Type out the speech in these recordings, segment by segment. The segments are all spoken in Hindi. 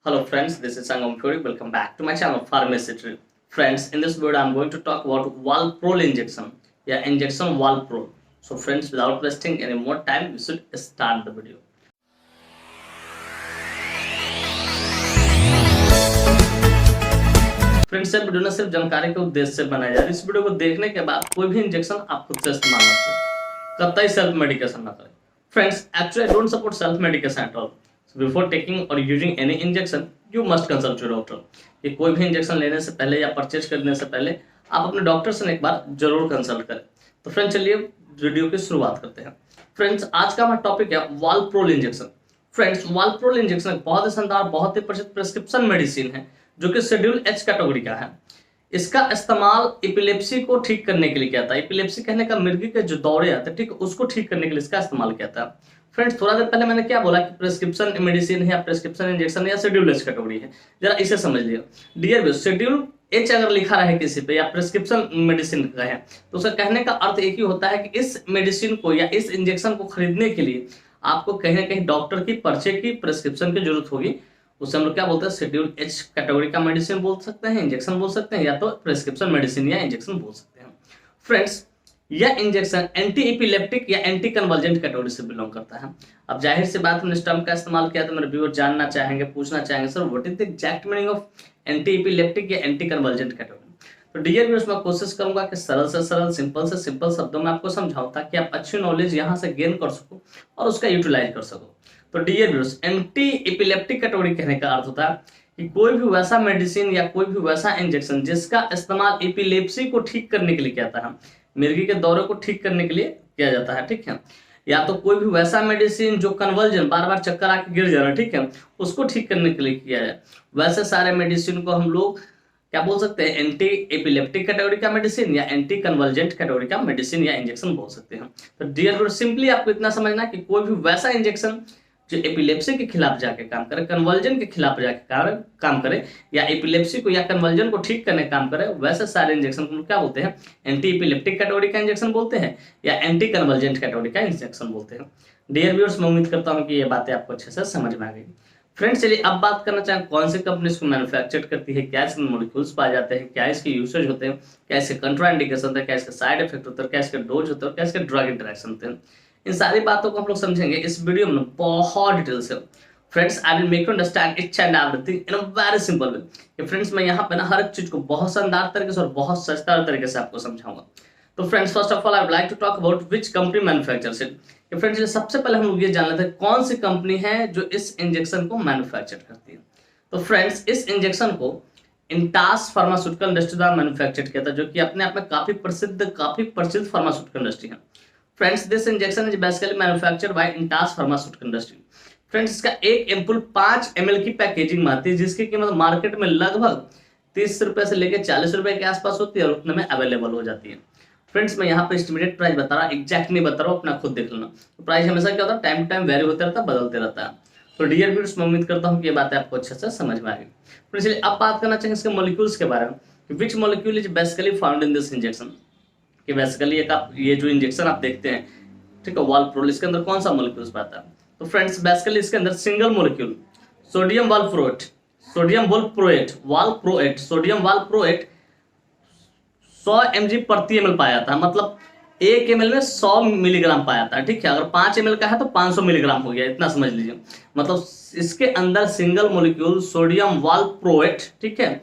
Hello friends, this is Sangam Fury. Welcome back to my channel Pharmacy Tree. Friends, in this video I'm going to talk about Valprol injection. Yeah, injection Valprol. So friends, without wasting any more time, we should start the video. Friends, ये वीडियो ना सिर्फ जानकारी के उद्देश्य से बनाया जा रहा है। इस वीडियो को देखने के बाद कोई भी इंजेक्शन आप खुद से इस्तेमाल ना करें, कतई सेल्फ मेडिकेशन ना करें। Friends, actually I don't support self medication at all. Before taking और using any injection you must consult your doctor. कि कोई भी इंजेक्शन लेने से पहले या परचेज करने से पहले आप अपने डॉक्टर से एक बार जरूर कंसल्ट करें। तो फ्रेंड्स, चलिए वीडियो की शुरुआत करते हैं। फ्रेंड्स, आज का हमारा टॉपिक है वालप्रोल इंजेक्शन। फ्रेंड्स, वालप्रोल इंजेक्शन बहुत ही शानदार, बहुत ही प्रसिद्ध प्रिस्क्रिप्शन मेडिसिन है जो कि शेड्यूल एच कैटेगरी का है। इसका इस्तेमाल एपिलेप्सी को ठीक करने के लिए किया था। एपिलेप्सी कहने का मिर्गी के जो दौरे आते हैं, ठीक, उसको ठीक करने के लिए इसका इस्तेमाल किया था। फ्रेंड्स, थोड़ा देर पहले मैंने क्या बोला कि प्रिस्क्रिप्शन मेडिसिन है या प्रिस्क्रिप्शन इंजेक्शन है या शेड्यूल एच कैटेगरी है, जरा इसे समझ लियो। डियर व्यूअर्स, शेड्यूल एच अगर लिखा रहे किसी पे या प्रिस्क्रिप्शन मेडिसिन का है तो उसका कहने का अर्थ एक ही होता है कि इस मेडिसिन को या इस इंजेक्शन को खरीदने के लिए आपको कहीं ना कहीं डॉक्टर की पर्चे की प्रिस्क्रिप्शन की जरूरत होगी। उसे हम लोग क्या बोलते हैं, शेड्यूल एच कैटेगरी का मेडिसिन बोल सकते हैं, इंजेक्शन बोल सकते हैं, या तो प्रिस्क्रिप्शन मेडिसिन या इंजेक्शन बोल सकते हैं। फ्रेंड्स, यह इंजेक्शन एंटी एपिलेप्टिक या एंटी कन्वर्जेंट कैटेगरी से बिलोंग करता है। अब जाहिर सी बात, हमने इस टर्म का इस्तेमाल किया तो मेरे व्यूअर जानना चाहेंगे, पूछना चाहेंगे, sir what is the exact meaning of anti epileptic या एंटी कन्वर्जेंट कैटेगरी। तो डियर व्यूअर्स, मैं कोशिश करूंगा कि सरल से सरल, सिंपल से सिंपल शब्दों में आपको समझाऊं ताकि आप अच्छी नॉलेज यहाँ से गेन कर सको और उसका यूटिलाइज कर सको। तो dear viewers, anti epileptic category कहने का अर्थ होता है कि कोई भी वैसा मेडिसिन या कोई भी वैसा इंजेक्शन जिसका इस्तेमाल एपिलेप्सी को ठीक करने के लिए किया जाता है, मिर्गी के दौरे को ठीक करने के लिए किया जाता है, ठीक है। या तो कोई भी वैसा मेडिसिन जो कन्वर्जन, बार बार चक्कर आके गिर जाना, ठीक है, उसको ठीक करने के लिए किया जाए, वैसे सारे मेडिसिन को हम लोग क्या बोल सकते हैं, एंटी एपिलेप्टिक कैटेगरी का मेडिसिन या एंटी कन्वर्जेंट कैटेगरी का मेडिसिन या इंजेक्शन बोल सकते हैं। तो डियर व्यूअर्स, सिंपली आपको इतना समझना कि कोई भी वैसा इंजेक्शन जो एपिलेप्सी के खिलाफ जाके काम करे, कन्वर्जन के खिलाफ जाके काम करे, या एपिलेप्सी को या कन्वर्जन को ठीक करने का काम करे, वैसे सारे इंजेक्शन को क्या बोलते हैं, एंटी एपिलेप्टिक कैटेगरी का इंजेक्शन बोलते हैं या एंटी कन्वर्जेंट कैटेगरी का इंजेक्शन बोलते हैं। डियर व्यूअर्स, मैं उम्मीद करता हूँ कि ये बातें आपको अच्छे से समझ में आ गई। फ्रेंड्स, चलिए अब बात करना चाहें कौन सी कंपनी इसको मैन्युफैक्चर करती है, क्या इसमें मॉलिक्यूल्स पाए जाते हैं, क्या इसके यूसेज होते हैं, क्या इसके कंट्राइंडिकेशन होता है, क्या इसके साइड इफेक्ट होता है, क्या इसके डोज होता है, क्या इसके ड्रग इंटरेक्शन होते हैं। इन सारी बातों को हम लोग समझेंगे इस वीडियो में बहुत डिटेल से। Friends, I will make you understand each and everything in a very simple way. Friends, मैं यहाँ पे ना हर एक चीज को बहुत शानदार तरीके से और बहुत सस्ता तरीके से आपको समझाऊंगा। तो friends, first of all I would like to talk about which company manufactures it. Friends, सबसे पहले हम लोग ये जान लेते हैं कौन सी कंपनी है जो इस इंजेक्शन को मैन्युफैक्चर करती है। तो फ्रेंड्स, इस इंजेक्शन को इंटास फार्मास्यूटिकल इंडस्ट्री द्वारा मैन्युफैक्चर किया था, जो कि अपने आप में काफी प्रसिद्ध फार्मास्यूटिकल इंडस्ट्री है। Friends, this injection is basically manufactured by Intas pharmaceutical industry. Friends, इसका एक एम्पुल 5 ml की पैकेजिंग में आती है, जिसकी कीमत मार्केट में लगभग 30 रुपए से लेकर 40 रुपए के आसपास होती है और उतने में अवेलेबल हो जाती है। फ्रेंड्स, मैं यहाँ पे एस्टिमेटेड प्राइस बता रहा हूँ, एग्जैक्ट नहीं बता रहा हूँ, अपना खुद देख लेना। तो प्राइस हमेशा क्या होता है, टाइम टू टाइम वेरी होता रहता है, बदलते रहता है। तो डियर व्यूअर्स, मैं उम्मीद करता हूँ कि ये बातें आपको अच्छे से समझ में आ गई। फ्रेंड्स, चलिए अब बात करना चाहिए इसके मॉलिक्यूल्स के बारे में। Which molecule is basically found in this injection. कि बेसिकली ये जो इंजेक्शन आप देखते हैं, ठीक है, वालप्रोल, इसके अंदर कौन सा मॉलिक्यूल्स पाता है। तो फ्रेंड्स, बेसिकली इसके अंदर single molecule sodium valproate, sodium valproate 100 mg प्रति ml पाया जाता है। मतलब 1 ml में 100 मिलीग्राम पाया जाता है, ठीक है। अगर 5 ml का है तो 500 मिलीग्राम हो गया, इतना समझ लीजिए। मतलब इसके अंदर सिंगल मॉलिक्यूल सोडियम वालप्रोएट, ठीक है,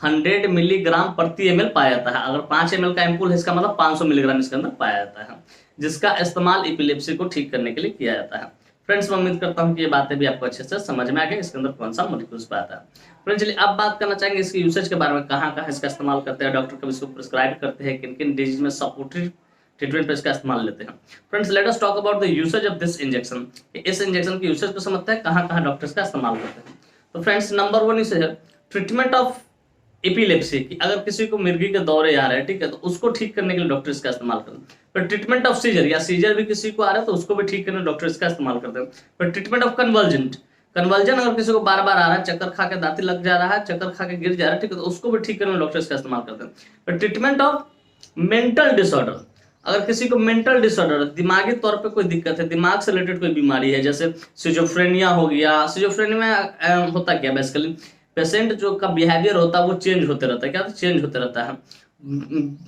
100 मिलीग्राम प्रति ml पाया जाता है। अगर 5 ml का एम्पूल है, इसका मतलब 500 मिलीग्राम इसके अंदर पाया जाता है, जिसका इस्तेमाल एपिलेप्सी को ठीक करने के लिए किया जाता है। फ्रेंड्स, मैं उम्मीद करता हूं कि ये बातें भी आपको अच्छे से समझ में आ गई, इसके अंदर कौन सा मॉलिक्यूल्स पाता है। फ्रेंड्स, चलिए अब बात करना चाहेंगे इसके यूसेज के बारे में, कहाँ कहाँ इसका इस्तेमाल करते हैं, डॉक्टर कब इसको प्रिस्क्राइब करते हैं, किन किन डिजीज में सपोर्टिव ट्रीटमेंट पे इसका इस्तेमाल लेते हैं। Friends, let us talk about the usage of this injection. इस इंजेक्शन के यूसेज को समझते हैं, कहाँ कहाँ डॉक्टर्स का इस्तेमाल करते हैं। तो फ्रेंड्स, नंबर 1 यूसेज है ट्रीटमेंट ऑफ एपिलेप्सी, कि अगर किसी को मिर्गी के दौरे आ रहे हैं, ठीक है, तो उसको ठीक करने के लिए डॉक्टर इसका इस्तेमाल करते हैं। पर ट्रीटमेंट ऑफ सीजर, या सीजर भी किसी को आ रहा है तो उसको भी ठीक करने डॉक्टर इसका इस्तेमाल करते हैं। पर ट्रीटमेंट ऑफ कन्वर्जेंट, अगर किसी को बार बार आ रहा है, चक्कर खा के दांती लग जा रहा है, चक्कर खा के गिर जा रहा है, ठीक है, तो उसको भी ठीक करने डॉक्टर इसका इस्तेमाल करते हैं। पर ट्रीटमेंट ऑफ मेंटल डिसऑर्डर, अगर किसी को मेंटल डिसऑर्डर, दिमागी तौर पे कोई दिक्कत है, दिमाग से रिलेटेड कोई बीमारी है, जैसे सिजोफ्रेनिया हो गया। सिजोफ्रेनिया में होता क्या बेसिकली, पेशेंट जो का बिहेवियर होता है वो चेंज होते रहता है। क्या चेंज होते रहता है,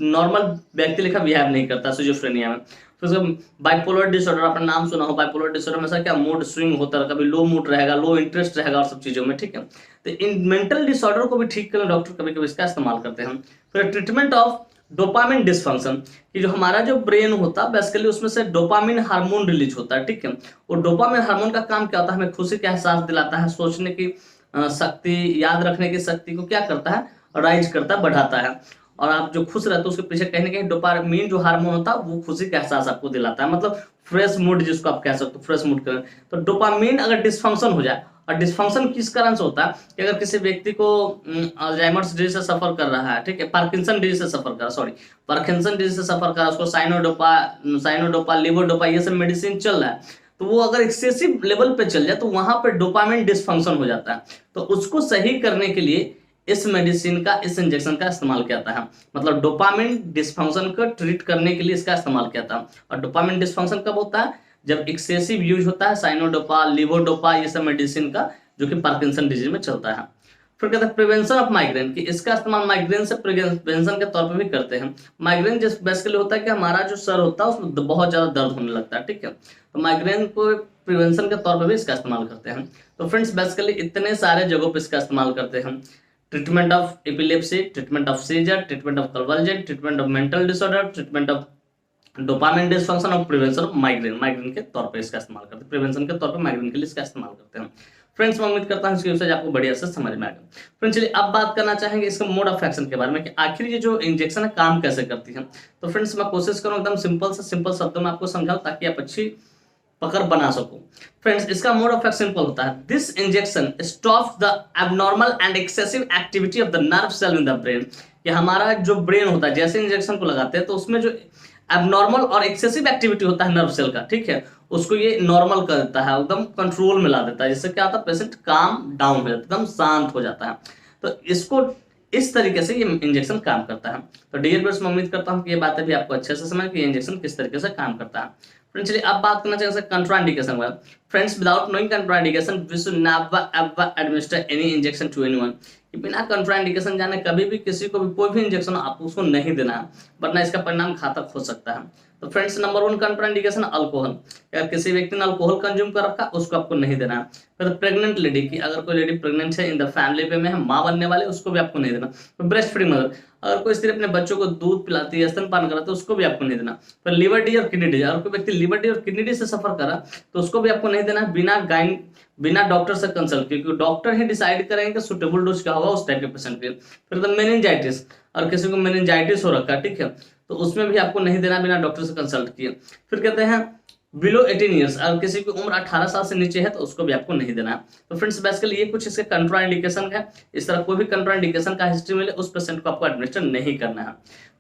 नॉर्मल व्यक्ति लेखा बिहेव नहीं करता सिजोफ्रेनिया में। फिर बाइपोलर डिसऑर्डर, आपने नाम सुना हो, बाइपोलर डिसऑर्डर में ऐसा क्या मूड स्विंग होता है, कभी लो मूड रहेगा, लो इंटरेस्ट रहेगा और सब चीजों में, ठीक है। तो इन मेंटल डिसऑर्डर को भी ठीक करने डॉक्टर कभी कभी इसका इस्तेमाल करते हैं। फिर ट्रीटमेंट ऑफ डोपामिन डिसफंक्शन, कि जो हमारा जो ब्रेन होता है बेसिकली उसमें से डोपामिन हार्मोन रिलीज होता है, ठीक है। और डोपामिन हार्मोन का काम क्या होता है, हमें खुशी का एहसास दिलाता है, सोचने की शक्ति, याद रखने की शक्ति को क्या करता है, राइज करता है, बढ़ाता है। और आप जो खुश रहते हो उसके पीछे कहीं ना कहीं डोपामिन जो हार्मोन होता है वो खुशी का एहसास आपको दिलाता है, मतलब फ्रेश मूड जिसको आप कह सकते हो, फ्रेश मूड करें। तो डोपामिन अगर डिसफंक्शन हो जाए, और डिसफंक्शन किस कारण से होता है कि अगर किसी व्यक्ति को अल्जाइमर्स डिजीज से सफर कर रहा है, ठीक है, पार्किंसन डिजीज से सफर कर रहा है, सॉरी पार्किंसन डिजीज से सफर कर रहा है, उसको साइनोडोपा लिवोडोपा ये सब मेडिसिन चल रहा है, तो वो अगर एक्सेसिव लेवल पे चल जाए तो वहां पे डोपामिन डिसफंक्शन हो जाता है। तो उसको सही करने के लिए इस मेडिसिन का, इस इंजेक्शन का इस्तेमाल किया जाता है। मतलब डोपामिन डिसफंक्शन को ट्रीट करने के लिए इसका इस्तेमाल किया था। और डोपामिन डिसफंक्शन कब होता है, जब एक्सेसिव यूज होता है साइनोडोपा लिवोडोपा ये सब मेडिसिन का, जो कि पार्किंसन डिजीज में चलता है। फिर कहते हैं प्रिवेंशन ऑफ माइग्रेन, कि इसका इस्तेमाल माइग्रेन से प्रिवेंशन के तौर पे भी करते हैं। माइग्रेन जिस बेसिकली होता है कि हमारा जो सर होता है उसमें बहुत ज्यादा दर्द होने लगता है, ठीक है, तो माइग्रेन को प्रिवेंशन के तौर पे भी इसका इस्तेमाल करते हैं। तो फ्रेंड्स बेसिकली इतने सारे जगहों पे इसका इस्तेमाल करते हैं। Treatment of epilepsy, treatment of seizure, treatment of conversion, treatment of mental disorder, treatment of dopamine dysfunction और प्रिवेंशन ऑफ माइग्रेन, माइग्रेन के तौर पे इसका इस्तेमाल करते हैं, प्रिवेंशन के तौर पे माइग्रेन के लिए इसका इस्तेमाल करते हैं। फ्रेंड्स मैं उम्मीद करता हूं इसकी यूसेज आपको बढ़िया से समझ में आएगा। फ्रेंड्स चलिए अब बात करना चाहेंगे इसका मोड ऑफ एक्शन के बारे में, कि आखिर ये जो इंजेक्शन है काम कैसे करती है। तो फ्रेंड्स मैं कोशिश करूँ एकदम सिंपल से सिंपल शब्दों में आपको समझाऊं ताकि आप अच्छी पकड़ बना सको। फ्रेंड्स इसका मोड ऑफ एक्शन सिंपल होता है, this injection stops the abnormal and excessive activity of the nerve cell in the brain. कि हमारा जो ब्रेन होता है जैसे इंजेक्शन को लगाते हैं तो उसमें जो एबनॉर्मल और एक्सेसिव एक्टिविटी होता है नर्व सेल का, ठीक है, उसको ये नॉर्मल कर देता है, एकदम कंट्रोल में ला देता है, जिससे क्या होता है पेशेंट काम डाउन हो जाता है, एकदम शांत हो जाता है। तो इसको इस तरीके से ये इंजेक्शन काम करता है। तो डियर व्यूअर्स मैं उम्मीद करता हूँ कि ये बातें भी आपको अच्छे से समझ कि ये इंजेक्शन किस तरीके से काम करता है। फ्रेंड्स चलिए अब बात करना चाहिए कंट्राइंडिकेशन वाला। Friends without knowing contraindication we should never ever administer any injection to anyone. बिना कंट्राइंडिकेशन जाने कभी भी किसी को भी कोई भी इंजेक्शन आप उसको नहीं देना है, वरना इसका परिणाम घातक हो सकता है। तो फ्रेंड्स नंबर 1 कंट्राइंडिकेशन अल्कोहल, अगर किसी व्यक्ति ने अल्कोहल कंज्यूम कर रखा उसको आपको नहीं देना है। फिर प्रेग्नेंट लेडी की, अगर कोई लेडी प्रेग्नेंट है इन द फैमिली में है, माँ बनने वाले, उसको भी आपको नहीं देना। फिर ब्रेस्ट फीडिंग मदर, अगर कोई स्त्री अपने बच्चों को दूध पिलाती है, स्तनपान कराती है, उसको भी आपको नहीं देना। फिर लिवर डी और किडनी डी, अगर कोई व्यक्ति लिवर डी और किडनी डी से सफर करा तो उसको भी आपको नहीं देना बिना डॉक्टर से कंसल्ट किए, क्योंकि डॉक्टर ही डिसाइड करेंगे कि सुटेबल डोज क्या होगा उस टाइप के पेशेंट के। फिर द मेनिंजाइटिस, और किसी को मेनिंजाइटिस हो रखा है, ठीक है, तो उसमें भी आपको नहीं देना बिना डॉक्टर से कंसल्ट किए। फिर कहते हैं बिलो 18 ईयर्स, अगर किसी की उम्र 18 साल से नीचे है तो उसको भी आपको नहीं देना है। तो फ्रेंड्स बेसिकली ये कुछ इसके कंट्राइंडिकेशन है। इस तरह कोई भी कंट्राइंडिकेशन का हिस्ट्री मिले उस पेशेंट को आपको एडमिनिस्टर नहीं करना है।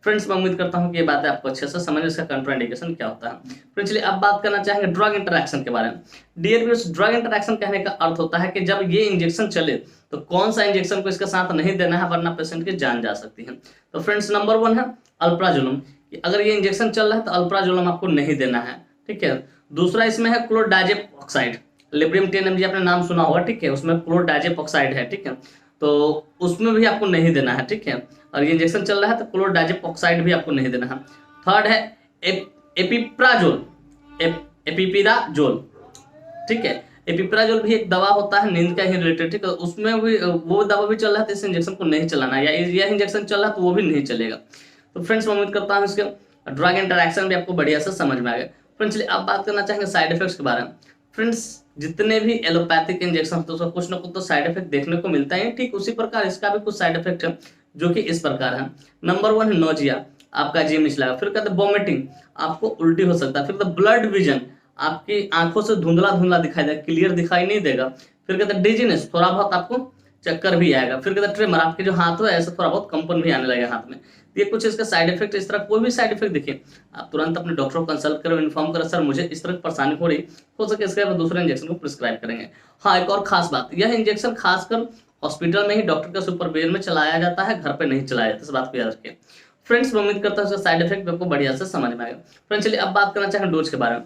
फ्रेंड्स मैं उम्मीद करता हूं कि ये बातें आपको अच्छे से समझ, इसका कंट्राइंडिकेशन क्या होता है। फ्रेंड्स चलिए अब बात करना चाहेंगे ड्रग इंटरैक्शन के बारे में। डियर व्यूअर्स, ड्रग इंटरैक्शन कहने का अर्थ होता है कि जब ये इंजेक्शन चले तो कौन सा इंजेक्शन को इसके साथ नहीं देना है, वरना पेशेंट की जान जा सकती है। तो फ्रेंड्स नंबर 1 है अल्प्राजोलम, अगर ये इंजेक्शन चल रहा है तो अल्प्राजोलम आपको नहीं देना है, ठीक है। दूसरा इसमें है क्लोरडाइजेप ऑक्साइड, लिब्रियम 10 mg आपने नाम सुना होगा, ठीक है, उसमें क्लोरडाइजेप ऑक्साइड है, ठीक है, तो उसमें भी आपको नहीं देना है, ठीक है। और ये इंजेक्शन चल रहा है तो क्लोरडाइजेप ऑक्साइड भी आपको नहीं देना है। थर्ड है एपिप्राजोल, एपिपिराजोल, ठीक है, एपिप्राजोल भी एक दवा होता है नींद का ही रिलेटेड, ठीक है, उसमें भी वो दवा भी चल रहा है तो इस इंजेक्शन को नहीं चलाना है, या यह इंजेक्शन चल रहा है तो वो भी नहीं चलेगा। तो फ्रेंड्स मैं उम्मीद करता हूँ इसके ड्रग इंटरैक्शन भी आपको बढ़िया से समझ में आ गया। फ्रेंड्स चलिए अब बात करना चाहेंगे साइड इफेक्ट्स के बारे में। फ्रेंड्स जितने भी एलोपैथिक इंजेक्शन होते हैं उसका कुछ ना कुछ तो साइड इफेक्ट देखने को मिलता है, ठीक उसी प्रकार इसका भी कुछ साइड इफेक्ट है जो कि इस प्रकार है। नंबर 1 है नोजिया, आपका जी मिचलाएगा। फिर कहते हैं वोमिटिंग, आपको उल्टी हो सकता है। फिर ब्लड विजन, आपकी आंखों से धुंधला धुंधला दिखाई देगा, क्लियर दिखाई नहीं देगा। फिर कहते हैं डिजीनेस, थोड़ा बहुत आपको चक्कर भी आएगा। फिर कहते हैं ट्रेमर, आपके जो हाथ है ऐसा थोड़ा बहुत कंपन भी आने लगेगा हाथ में। ये कुछ इसका साइड इफेक्ट। इस तरह कोई भी साइड इफेक्ट देखिए आप तुरंत अपने डॉक्टर को कंसल्ट करो, इन्फॉर्म करो सर मुझे इस तरह की परेशानी हो रही, हो सके इसके बाद दूसरे इंजेक्शन को प्रिस्क्राइब करेंगे। हाँ एक और खास बात, यह इंजेक्शन खासकर हॉस्पिटल में ही डॉक्टर के सुपरविजन में चलाया जाता है, घर पे नहीं चलाया जाता, इस बात को याद रखिए। फ्रेंड्स मैं उम्मीद करता हूँ इसका साइड इफेक्ट आपको बढ़िया से समझ में आएगा। फ्रेंड्स चलिए अब बात करना चाहें डोज के बारे में।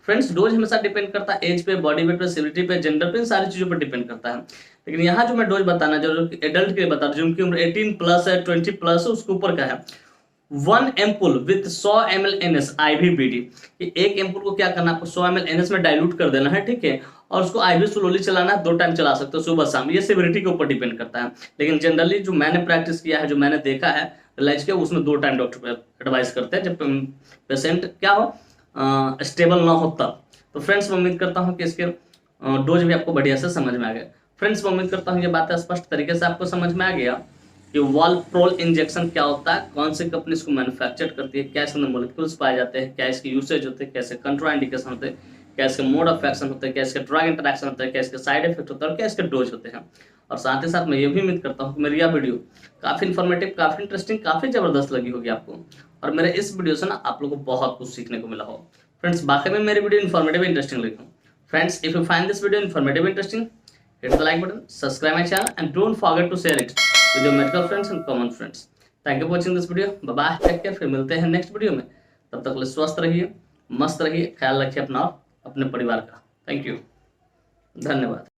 फ्रेंड्स डोज हमेशा डिपेंड करता है एज पे, बॉडी वेट पे, सिविलिटी पे, जेंडर पे, इन सारी चीजों पर डिपेंड करता है। लेकिन यहाँ जो मैं डोज बताना जो एडल्ट के लिए बता रहा हूँ, जिनकी उम्र 18 प्लस है, 20 प्लस है, उसके ऊपर का है, 1 ampoule with 100 ml NS IVBD। एक एम्पुल को क्या करना है, आपको 100 ml NS में डाइल्यूट कर देना है, ठीक है, और उसको IV स्लोली चलाना है, 2 टाइम चला सकते हो, सुबह शाम। ये सेवरिटी के ऊपर डिपेंड करता है, लेकिन जनरली जो मैंने प्रैक्टिस किया है, जो मैंने देखा है रिलाइज किया, उसमें 2 टाइम डॉक्टर एडवाइस करते हैं जब पेशेंट क्या हो स्टेबल ना हो तब। तो फ्रेंड्स मैं उम्मीद करता हूँ कि इसके डोज भी आपको बढ़िया से समझ में आ गया। फ्रेंड्स मैं उम्मीद करता हूँ ये बातें स्पष्ट तरीके से आपको समझ में आ गया कि वॉलप्रोल इंजेक्शन क्या होता है, कौन सी कंपनी इसको मैन्युफैक्चर करती है, क्या इसके अंदर मोलिक्यूल्स पाए जाते हैं, क्या इसके यूसेज होते हैं, कैसे कंट्रा इंडिकेशन होते हैं, क्या इसके मोड ऑफ एक्शन होते हैं, क्या इसके ड्रग इंटरेक्शन होता है, क्या इसके साइड इफेक्ट होता है, और क्या इसके डोज होते हैं। और साथ ही साथ मैं ये भी उम्मीद करता हूँ कि मेरी यह वीडियो काफी इन्फॉर्मेटिव, काफी इंटरेस्टिंग, काफी जबरदस्त लगी होगी आपको, और मेरे इस वीडियो से ना आप लोगों को बहुत कुछ सीखने को मिला हो। फ्रेंड्स बाकी में मेरी वीडियो इन्फॉर्मेटिव इंटरेस्टिंग लगी हो, friends if you find this video informative interesting, hit the like button, subscribe my channel, and don't forget to share it with your medical friends and common friends. Thank you for watching this video. Bye bye, take care, फिर मिलते हैं नेक्स्ट वीडियो में। तब तक के लिए स्वस्थ रहिए, मस्त रहिए, ख्याल रखिए अपना और अपने परिवार का। थैंक यू, धन्यवाद।